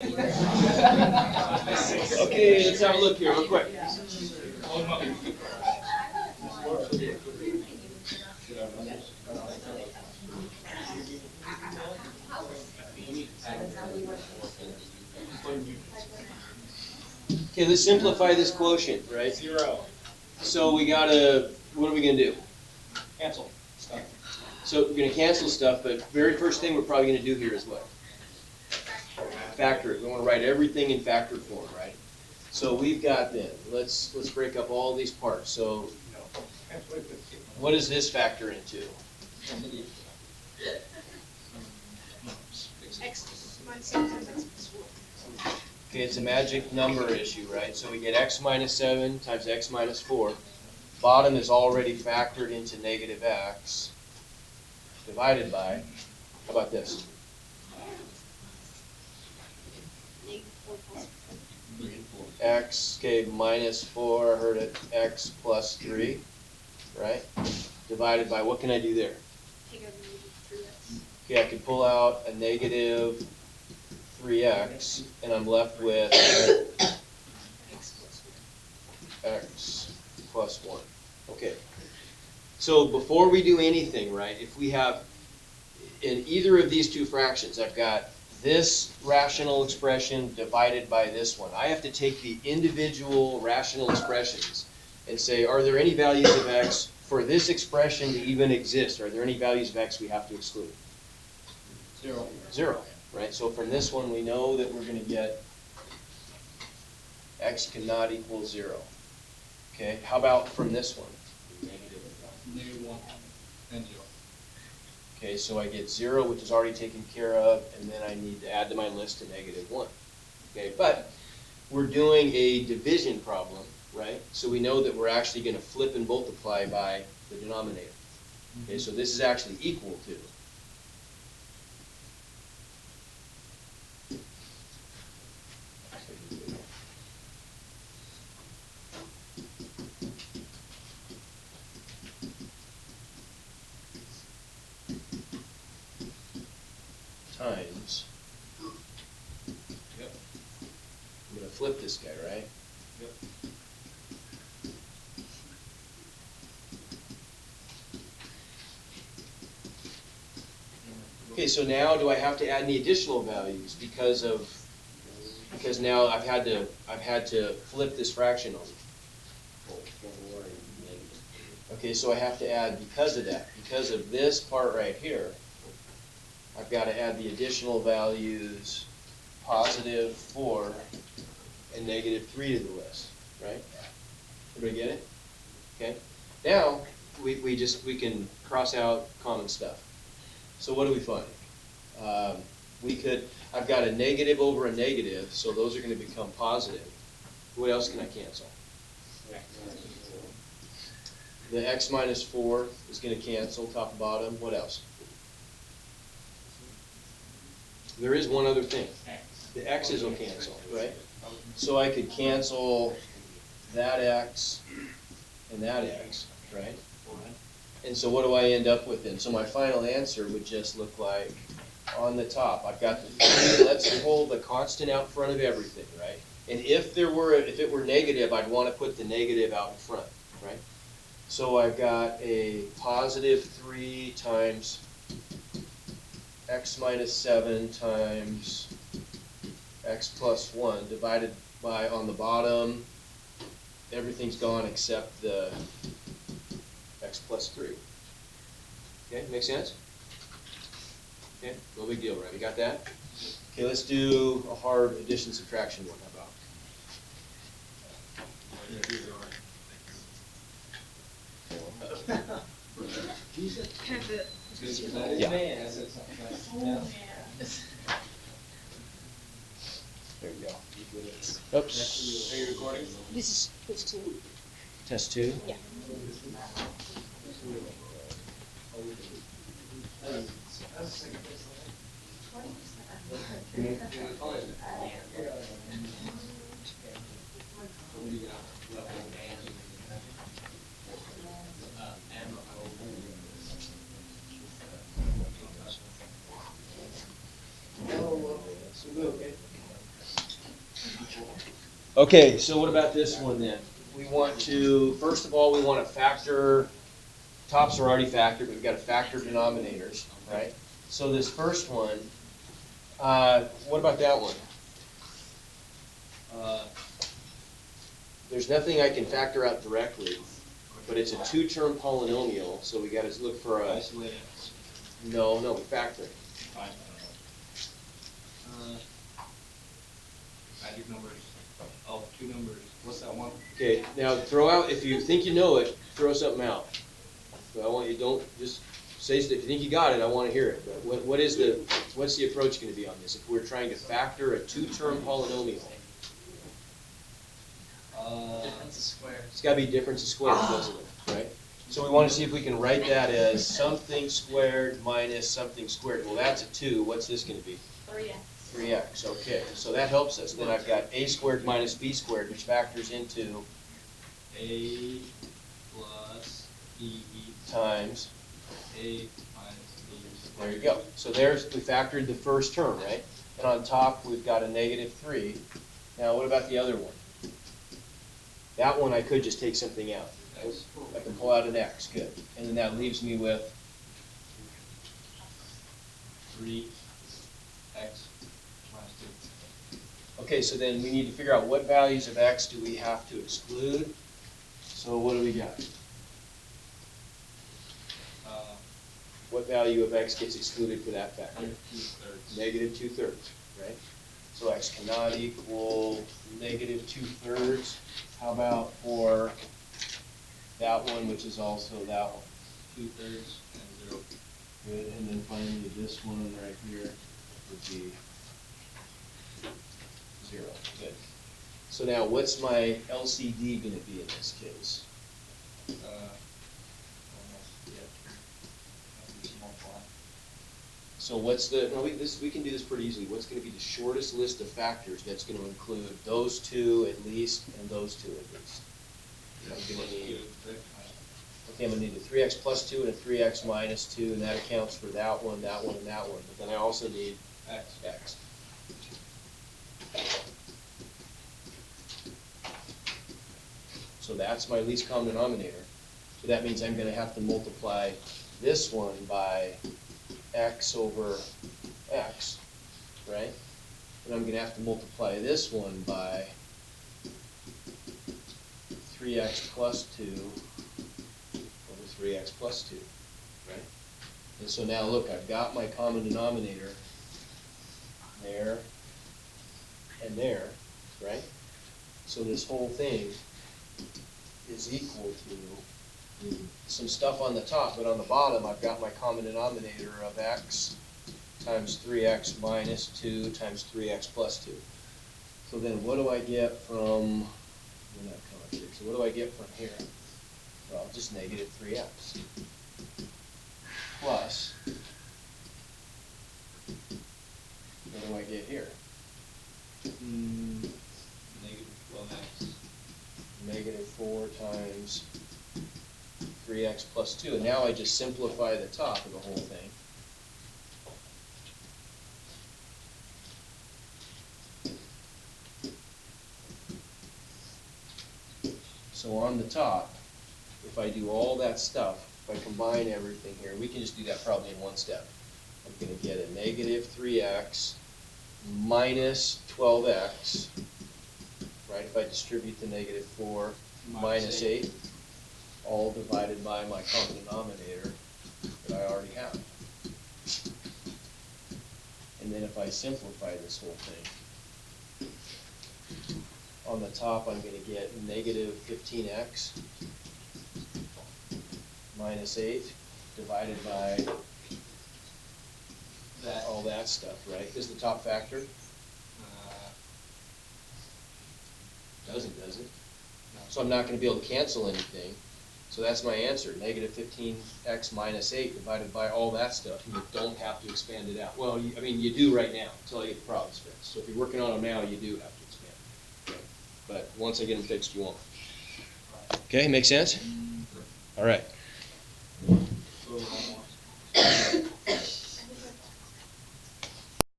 Okay, let's have a look here real quick. Okay, let's simplify this quotient, right? 0. So we gotta, what are we gonna do? Cancel stuff. So we're gonna cancel stuff, but very first thing we're probably gonna do here is what? Factor it. We wanna write everything in factor form, right? So we've got then, let's break up all these parts. So what does this factor into? X minus 7 times X plus 4. Okay, it's a magic number issue, right? So we get x minus 7 times x minus 4. Bottom is already factored into negative x divided by, how about this? Negative 4 plus X, okay, minus 4, I heard it, x plus 3, right? Divided by, what can I do there? take out the negative 3x. Okay, I can pull out a negative 3x, and I'm left with X plus x plus 1. Okay. So before we do anything, right, if we have, in either of these two fractions, I've got this rational expression divided by this one. I have to take the individual rational expressions and say, are there any values of x for this expression to even exist? Are there any values of x we have to exclude? 0. 0, right? So from this one, we know that we're going to get x cannot equal 0. Okay, how about from this one? Negative 1 and 0. Okay, so I get 0, which is already taken care of, and then I need to add to my list a negative 1. Okay, but we're doing a division problem, right? So we know that we're actually going to flip and multiply by the denominator. Okay, so this is actually equal to. Times. Yep. I'm going to flip this guy, right? Yep. Okay, so now do I have to add any additional values because now I've had to flip this fraction over. Okay, so I have to add because of that, because of this part right here, I've got to add the additional values, positive 4 and negative 3 to the list, right? Everybody get it? Okay. Now we can cross out common stuff. So what do we find? I've got a negative over a negative, so those are going to become positive. What else can I cancel? The x minus 4 is going to cancel, top and bottom. What else? There is one other thing. The x's will cancel, right? So I could cancel that x and that x, right? And so what do I end up with then? So my final answer would just look like, on the top, I've got the 3, let's pull the constant out front of everything, right? And if it were negative, I'd want to put the negative out in front, right? So I've got a positive 3 times x minus 7 times x plus 1 divided by, on the bottom, everything's gone except the x plus 3. Okay, make sense? Okay, no big deal, right? We got that? Okay, let's do a hard addition subtraction one. How about? Yeah. There you go. Oops. Are you recording? This is which 2? Test 2. Yeah. Okay. Okay, so what about this one then? We want to, first of all, we want to factor, tops are already factored, but we've got to factor denominators, right? So this first one, what about that one? There's nothing I can factor out directly, but it's a two-term polynomial, so we gotta look for a, Isolate X. no, factor it. Fine. Magic numbers. Oh, two numbers. What's that one? Okay, now throw out, if you think you know it, throw something out. But I want you, don't, just say, if you think you got it, I wanna hear it. But what's the approach gonna be on this? If we're trying to factor a two-term polynomial, Difference of squares. it's gotta be difference of squares, doesn't it, right? So we wanna see if we can write that as something squared minus something squared. Well, that's a two, what's this gonna be? 3x. 3x, okay, so that helps us. Then I've got a squared minus b squared, which factors into A plus B times, A minus B. there you go. So there's, we factored the first term, right? And on top, we've got a negative 3. Now, what about the other one? That one, I could just take something out. X. I can pull out an x, good. And then that leaves me with, 3x minus 2. okay, so then we need to figure out what values of x do we have to exclude. So what do we got? What value of x gets excluded for that factor? Negative 2/3. Negative 2/3, right? So x cannot equal negative 2/3. How about for that one, which is also that one? 2/3 and 0. Good, and then finally this one right here would be 0, good. So now what's my LCD gonna be in this case? Almost, yeah. Just multiply. So what's the, no, we can do this pretty easily. What's gonna be the shortest list of factors that's gonna include those two at least and those two at least? I'm gonna need, okay, I'm gonna need a 3x plus 2 and a 3x minus 2, and that accounts for that one, and that one. But then I also need X. x. So that's my least common denominator. So that means I'm gonna have to multiply this one by x over x, right? And I'm gonna have to multiply this one by 3x plus 2 over 3x plus 2, right? And so now look, I've got my common denominator there and there, right? So this whole thing is equal to some stuff on the top, but on the bottom, I've got my common denominator of x times 3x minus 2 times 3x plus 2. So then what do I get from, so what do I get from here? Well, just negative 3x plus, what do I get here? Negative 12x. Negative 4 times 3x plus 2. And now I just simplify the top of the whole thing. So on the top, if I do all that stuff, if I combine everything here, we can just do that probably in one step. I'm going to get a negative 3x minus 12x, right? If I distribute the negative 4 minus 8, all divided by my common denominator that I already have. And then if I simplify this whole thing, on the top I'm going to get negative 15x minus 8 divided by That. all that stuff, right? Is the top factor? Doesn't, does it? No. So I'm not going to be able to cancel anything. So that's my answer, negative 15x minus 8 divided by all that stuff. You don't have to expand it out. Well, I mean, you do right now until I get the problems fixed. So if you're working on them now, you do have to expand. Okay. But once I get them fixed, you won't. Okay, make sense? All right. So almost.